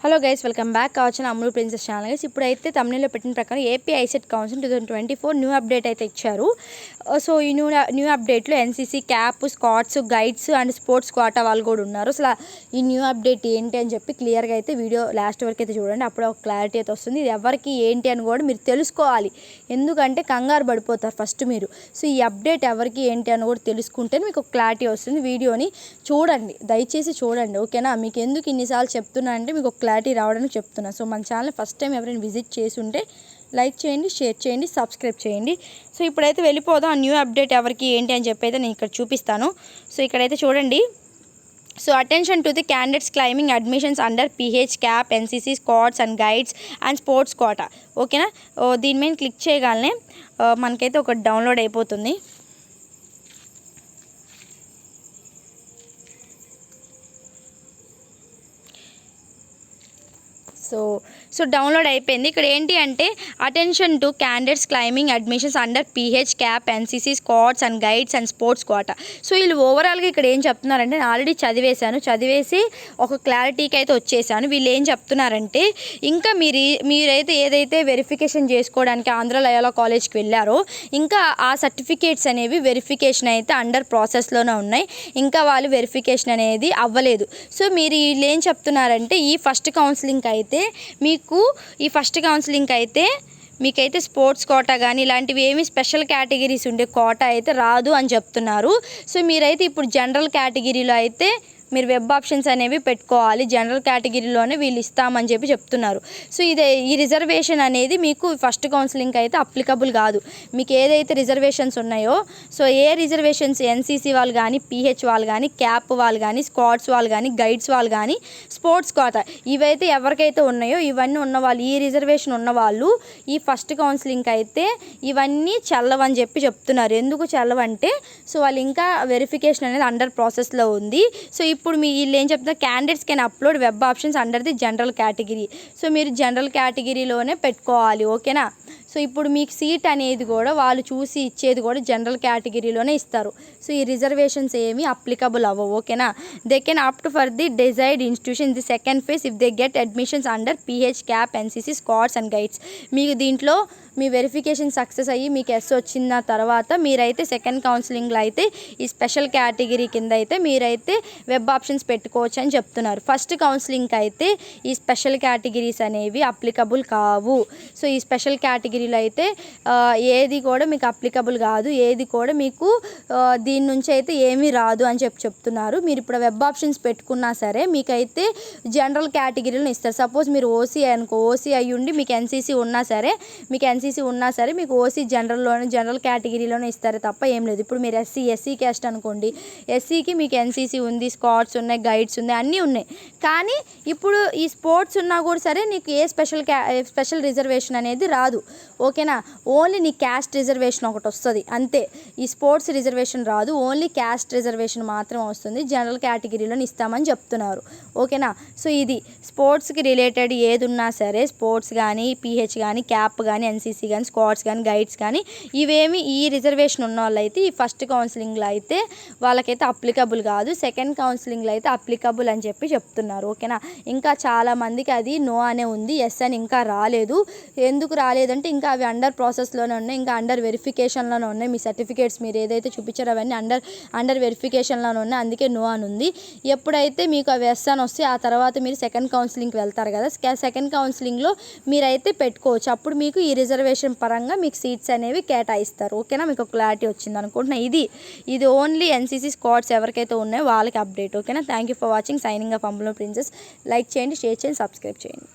Hello guys, welcome back కావచ్చు Amul princess channel guys. ఇప్పుడైతే తమిళలో పెట్టిన ప్రకారం AP ICET council 2024 new update అయితే ఇచ్చారు. సో ఈ న్యూ అప్డేట్లో NCC CAP, scouts, guides and sports quota వాళ్ళు కూడా ఉన్నారు. అసలు ఈ న్యూ అప్డేట్ ఏంటి అని చెప్పి క్లియర్గా అయితే వీడియో లాస్ట్ వరకు అయితే చూడండి. అప్పుడు ఒక క్లారిటీ అయితే వస్తుంది. ఇది ఎవరికి ఏంటి అని కూడా మీరు తెలుసుకోవాలి. ఎందుకంటే కంగారు పడిపోతారు ఫస్ట్ మీరు. సో ఈ అప్డేట్ ఎవరికి ఏంటి అని కూడా తెలుసుకుంటే మీకు ఒక క్లారిటీ వస్తుంది. వీడియోని చూడండి, దయచేసి చూడండి, ఓకేనా. మీకు ఎందుకు ఇన్నిసార్లు చెప్తున్నా అంటే మీకు ఒక క్లారిటీ రావడానికి చెప్తున్నా. సో మన ఛానల్ ఫస్ట్ టైం ఎవరైనా విజిట్ చేసి ఉంటే లైక్ చేయండి, షేర్ చేయండి, సబ్స్క్రైబ్ చేయండి. సో ఇప్పుడైతే వెళ్ళిపోదాం. ఆ న్యూ అప్డేట్ ఎవరికి ఏంటి అని చెప్పి అయితే నేను ఇక్కడ చూపిస్తాను. సో ఇక్కడైతే చూడండి. So attention to the candidates claiming admissions under PH cap, NCC, scouts and guides and sports quota, ఓకేనా. దీని మీద క్లిక్ చేయగానే మనకైతే ఒకటి డౌన్లోడ్ అయిపోతుంది. సో డౌన్లోడ్ అయిపోయింది. ఇక్కడ ఏంటి అంటే attention to candidates claiming admissions under PH cap, NCC, scouts and guides and sports quota. So వీళ్ళు ఓవరాల్గా ఇక్కడ ఏం చెప్తున్నారంటే, నేను ఆల్రెడీ చదివేసి ఒక క్లారిటీకి అయితే వచ్చేసాను. వీళ్ళు ఏం చెప్తున్నారంటే, ఇంకా మీరైతే ఏదైతే వెరిఫికేషన్ చేసుకోవడానికి ఆంధ్ర లయోలా కాలేజ్కి వెళ్ళారో ఇంకా ఆ సర్టిఫికేట్స్ అనేవి వెరిఫికేషన్ అయితే అండర్ ప్రాసెస్లోనే ఉన్నాయి. ఇంకా వాళ్ళు వెరిఫికేషన్ అనేది అవ్వలేదు. సో మీరు వీళ్ళు ఏం చెప్తున్నారంటే, ఈ ఫస్ట్ కౌన్సిలింగ్ అయితే మీకైతే స్పోర్ట్స్ కోటా కానీ ఇలాంటివి ఏమి స్పెషల్ కేటగిరీస్ ఉండే కోటా అయితే రాదు అని చెప్తున్నారు. సో మీరైతే ఇప్పుడు జనరల్ కేటగిరీలో అయితే మీరు వెబ్ ఆప్షన్స్ అనేవి పెట్టుకోవాలి. జనరల్ కేటగిరీలోనే వీళ్ళు ఇస్తామని చెప్పి చెప్తున్నారు. సో ఈ రిజర్వేషన్ అనేది మీకు ఫస్ట్ కౌన్సిలింగ్కి అయితే అప్లికబుల్ కాదు. మీకు ఏదైతే రిజర్వేషన్స్ ఉన్నాయో, సో ఏ రిజర్వేషన్స్ ఎన్సీసీ వాళ్ళు కానీ, పీహెచ్ వాళ్ళు కానీ, క్యాప్ వాళ్ళు కానీ, స్క్వాడ్స్ వాళ్ళు కానీ, గైడ్స్ వాళ్ళు కానీ, స్పోర్ట్స్ కోటా ఇవైతే ఎవరికైతే ఉన్నాయో ఇవన్నీ ఉన్నవాళ్ళు, ఈ రిజర్వేషన్ ఉన్నవాళ్ళు ఈ ఫస్ట్ కౌన్సిలింగ్కి అయితే ఇవన్నీ చల్లవని చెప్పి చెప్తున్నారు. ఎందుకు చల్లవంటే, సో వాళ్ళు ఇంకా వెరిఫికేషన్ అనేది అండర్ ప్రాసెస్లో ఉంది. సో ఇప్పుడు వీళ్ళు ఏం చెప్తున్నారు, candidates can upload web options under the general category. So మీరు జనరల్ కేటగిరీలోనే పెట్టుకోవాలి, ఓకేనా. సో ఇప్పుడు మీకు సీట్ అనేది కూడా వాళ్ళు చూసి ఇచ్చేది కూడా జనరల్ కేటగిరీలోనే ఇస్తారు. సో ఈ రిజర్వేషన్స్ ఏమి అప్లికబుల్ అవ్వవు, ఓకేనా. They can opt for the desired institution the second phase if they get admissions under PH cap, NCC, scouts and guides. మీకు దీంట్లో మీ వెరిఫికేషన్ సక్సెస్ అయ్యి మీకు ఎస్ వచ్చిన తర్వాత మీరైతే సెకండ్ కౌన్సిలింగ్లో అయితే ఈ స్పెషల్ కేటగిరీ కింద అయితే మీరైతే వెబ్ ఆప్షన్స్ పెట్టుకోవచ్చు అని చెప్తున్నారు. ఫస్ట్ కౌన్సిలింగ్కి అయితే ఈ స్పెషల్ కేటగిరీస్ అనేవి అప్లికబుల్ కావు. సో ఈ స్పెషల్ కేటగిరీలో అయితే ఏది కూడా మీకు అప్లికబుల్ కాదు, ఏది కూడా మీకు దీని నుంచి అయితే ఏమీ రాదు అని చెప్తున్నారు. మీరు ఇప్పుడు వెబ్ ఆప్షన్స్ పెట్టుకున్నా సరే మీకైతే జనరల్ కేటగిరీలో ఇస్తారు. సపోజ్ మీరు ఓసీ అనుకో, ఓసీ అయ్యి ఉండి మీకు ఎన్సీసీ ఉన్నా సరే మీకు ఓసీ జనరల్ కేటగిరీలోనే ఇస్తారు తప్ప ఏం లేదు. ఇప్పుడు మీరు ఎస్సీ క్యాస్ట్ అనుకోండి, ఎస్సీకి మీకు ఎన్సీసీ ఉంది, స్కాట్స్ ఉన్నాయి, గైడ్స్ ఉన్నాయి, అన్నీ ఉన్నాయి. కానీ ఇప్పుడు ఈ స్పోర్ట్స్ ఉన్నా కూడా సరే నీకు ఏ స్పెషల్ రిజర్వేషన్ అనేది రాదు, ఓకేనా. ఓన్లీ నీ క్యాస్ట్ రిజర్వేషన్ ఒకటి వస్తుంది అంతే. ఈ స్పోర్ట్స్ రిజర్వేషన్ రాదు, ఓన్లీ క్యాస్ట్ రిజర్వేషన్ మాత్రం వస్తుంది. జనరల్ కేటగిరీలో ఇస్తామని చెప్తున్నారు, ఓకేనా. సో ఇది స్పోర్ట్స్కి రిలేటెడ్ ఏది ఉన్నా సరే, స్పోర్ట్స్ కానీ, పీహెచ్ కానీ, క్యాప్ కానీ, ఎన్సీసీ కానీ, స్క్వాడ్స్ కానీ, గైడ్స్ కానీ ఇవేమి ఈ రిజర్వేషన్ ఉన్న వాళ్ళైతే ఈ ఫస్ట్ కౌన్సిలింగ్లో అయితే వాళ్ళకైతే అప్లికబుల్ కాదు. సెకండ్ కౌన్సిలింగ్లో అయితే అప్లికబుల్ అని చెప్పి చెప్తున్నారు, ఓకేనా. ఇంకా చాలామందికి అది నో అనే ఉంది, ఎస్ అని ఇంకా రాలేదు. ఎందుకు రాలేదంటే ఇంకా అవి అండర్ ప్రాసెస్లోనే ఉన్నాయి, ఇంకా అండర్ వెరిఫికేషన్లోనే ఉన్నాయి. మీ సర్టిఫికేట్స్ మీరు ఏదైతే చూపించారో అవన్నీ అండర్ వెరిఫికేషన్లోనే ఉన్నాయి, అందుకే నో అని ఉంది. ఎప్పుడైతే మీకు అవి ఎస్ అని వస్తే ఆ తర్వాత మీరు సెకండ్ కౌన్సిలింగ్కి వెళ్తారు కదా, సెకండ్ కౌన్సిలింగ్లో మీరైతే పెట్టుకోవచ్చు. అప్పుడు మీకు ఈ రిజర్వేషన్ పరంగా మీకు సీట్స్ అనేవి కేటాయిస్తారు, ఓకేనా. మీకు క్లారిటీ వచ్చింది అనుకుంటున్నా. ఇది ఓన్లీ ఎన్సీసీ, స్క్వాడ్స్ ఎవరికైతే ఉన్నాయో వాళ్ళకి అప్డేట్, ఓకేనా. Thank you for watching. Signing off Amul princess. Like చేయండి, షేర్ చేయండి, సబ్స్క్రైబ్ చేయండి.